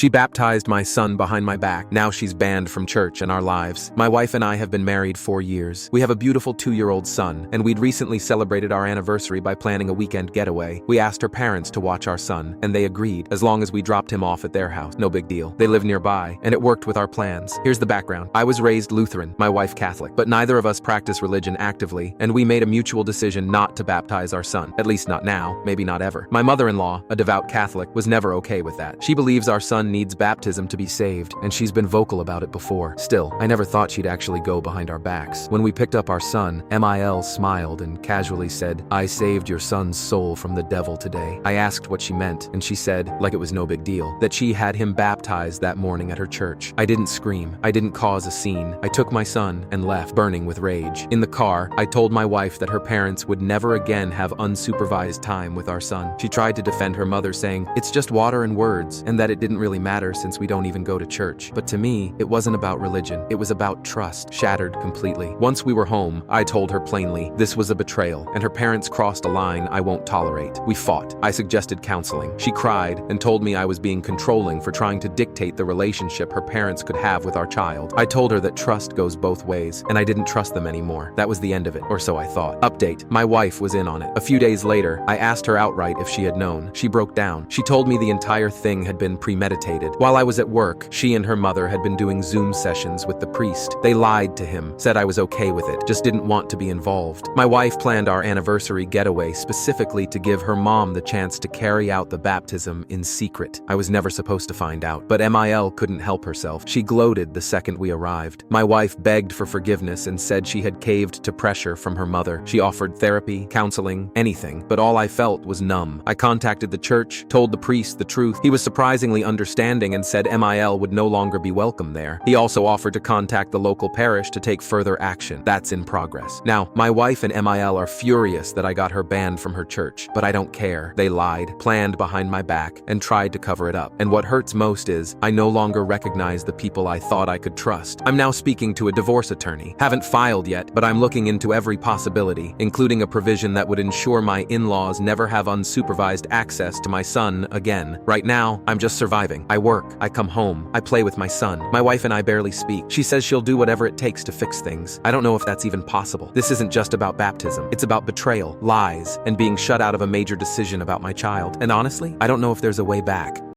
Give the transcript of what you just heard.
She baptized my son behind my back. Now she's banned from church and our lives. My wife and I have been married 4 years. We have a beautiful 2-year-old son, and we'd recently celebrated our anniversary by planning a weekend getaway. We asked her parents to watch our son, and they agreed, as long as we dropped him off at their house. No big deal. They live nearby, and it worked with our plans. Here's the background. I was raised Lutheran, my wife Catholic, but neither of us practice religion actively, and we made a mutual decision not to baptize our son. At least not now, maybe not ever. My mother-in-law, a devout Catholic, was never okay with that. She believes our son needs baptism to be saved, and she's been vocal about it before. Still, I never thought she'd actually go behind our backs. When we picked up our son, Mil smiled and casually said, "I saved your son's soul from the devil today." I asked what she meant, and she said, like it was no big deal, that she had him baptized that morning at her church. I didn't scream. I didn't cause a scene. I took my son and left, burning with rage. In the car, I told my wife that her parents would never again have unsupervised time with our son. She tried to defend her mother, saying, "It's just water and words," and that it didn't really matter since we don't even go to church. But to me, it wasn't about religion. It was about trust, shattered completely. Once we were home, I told her plainly, this was a betrayal, and her parents crossed a line I won't tolerate. We fought. I suggested counseling. She cried and told me I was being controlling for trying to dictate the relationship her parents could have with our child. I told her that trust goes both ways, and I didn't trust them anymore. That was the end of it, or so I thought. Update: my wife was in on it. A few days later, I asked her outright if she had known. She broke down. She told me the entire thing had been premeditated. While I was at work, she and her mother had been doing Zoom sessions with the priest. They lied to him, said I was okay with it, just didn't want to be involved. My wife planned our anniversary getaway specifically to give her mom the chance to carry out the baptism in secret. I was never supposed to find out, but Mil couldn't help herself. She gloated the second we arrived. My wife begged for forgiveness and said she had caved to pressure from her mother. She offered therapy, counseling, anything, but all I felt was numb. I contacted the church, told the priest the truth. He was surprisingly understanding and said Mil would no longer be welcome there. He also offered to contact the local parish to take further action. That's in progress. Now, my wife and Mil are furious that I got her banned from her church, but I don't care. They lied, planned behind my back, and tried to cover it up. And what hurts most is, I no longer recognize the people I thought I could trust. I'm now speaking to a divorce attorney. Haven't filed yet, but I'm looking into every possibility, including a provision that would ensure my in-laws never have unsupervised access to my son again. Right now, I'm just surviving. I work, I come home, I play with my son. My wife and I barely speak. She says she'll do whatever it takes to fix things. I don't know if that's even possible. This isn't just about baptism. It's about betrayal, lies, and being shut out of a major decision about my child. And honestly, I don't know if there's a way back.